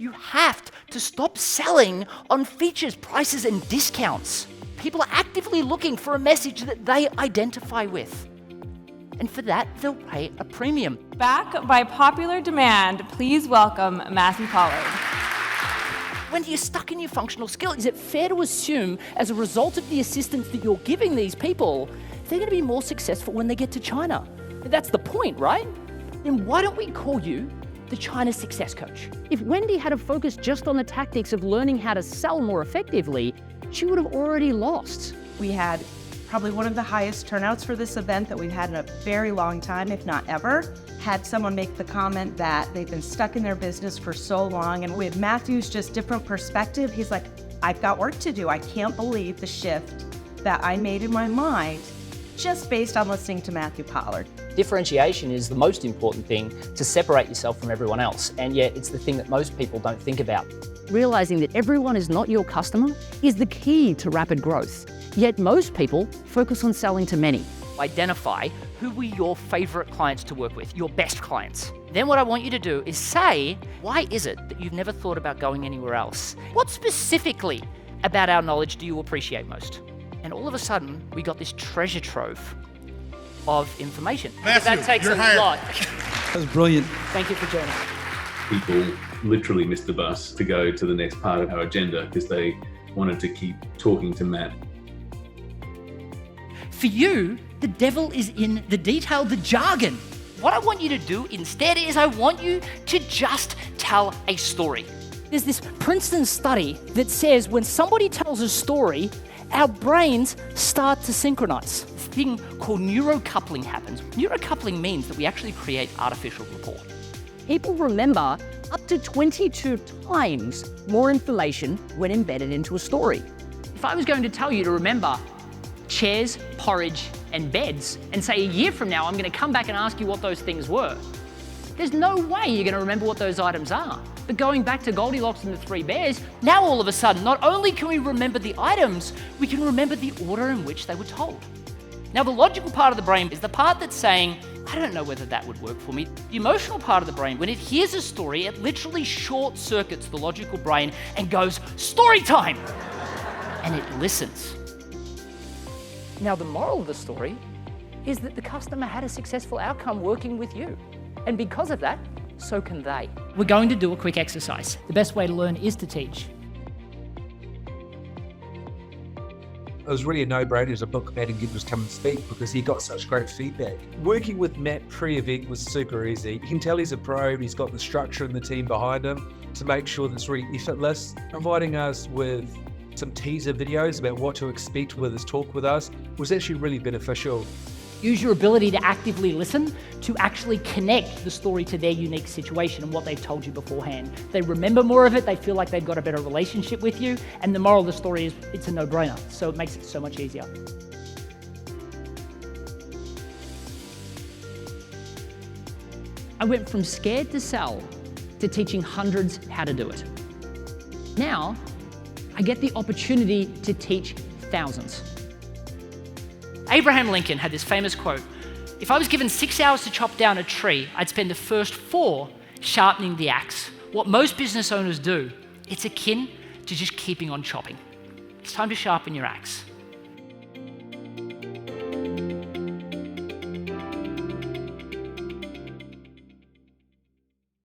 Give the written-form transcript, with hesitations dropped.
You have to stop selling on features, prices, and discounts. People are actively looking for a message that they identify with. And for that, they'll pay a premium. Back by popular demand, please welcome Matthew Pollard. When you're stuck in your functional skill, is it fair to assume, as a result of the assistance that you're giving these people, they're going to be more successful when they get to China? That's the point, right? Then why don't we call you the China Success Coach? If Wendy had focused just on the tactics of learning how to sell more effectively, she would have already lost. We had probably one of the highest turnouts for this event that we've had in a very long time, if not ever. Had someone make the comment that they've been stuck in their business for so long, and with Matthew's just different perspective, he's like, I've got work to do. I can't believe the shift that I made in my mind just based on listening to Matthew Pollard. Differentiation is the most important thing to separate yourself from everyone else, and yet it's the thing that most people don't think about. Realizing that everyone is not your customer is the key to rapid growth. Yet most people focus on selling to many. Identify who were your favorite clients to work with, your best clients. Then what I want you to do is say, why is it that you've never thought about going anywhere else? What specifically about our knowledge do you appreciate most? And all of a sudden, we got this treasure trove of information. Matthew, that takes you're a hired. lot. That was brilliant. Thank you for joining. People literally missed the bus to go to the next part of our agenda because they wanted to keep talking to Matt. For you, the devil is in the detail, the jargon. What I want you to do instead is I want you to just tell a story. There's this Princeton study that says when somebody tells a story, our brains start to synchronize. This thing called neurocoupling happens. Neurocoupling means that we actually create artificial rapport. People remember up to 22 times more information when embedded into a story. If I was going to tell you to remember chairs, porridge, and beds, and say a year from now I'm going to come back and ask you what those things were, there's no way you're going to remember what those items are. But going back to Goldilocks and the Three Bears, now all of a sudden, not only can we remember the items, we can remember the order in which they were told. Now, the logical part of the brain is the part that's saying, I don't know whether that would work for me. The emotional part of the brain, when it hears a story, it literally short circuits the logical brain and goes, story time! And it listens. Now, the moral of the story is that the customer had a successful outcome working with you. And because of that, so can they. We're going to do a quick exercise. The best way to learn is to teach. It was really a no-brainer to book Matt and get him to come and speak because he got such great feedback. Working with Matt pre-event was super easy. You can tell he's a pro, he's got the structure and the team behind him to make sure that's really effortless. Providing us with some teaser videos about what to expect with his talk with us was actually really beneficial. Use your ability to actively listen to actually connect the story to their unique situation and what they've told you beforehand. They remember more of it, they feel like they've got a better relationship with you, and the moral of the story is it's a no-brainer, so it makes it so much easier. I went from scared to sell to teaching hundreds how to do it. Now, I get the opportunity to teach thousands. Abraham Lincoln had this famous quote, if I was given 6 hours to chop down a tree, I'd spend the first 4 sharpening the axe. What most business owners do, it's akin to just keeping on chopping. It's time to sharpen your axe.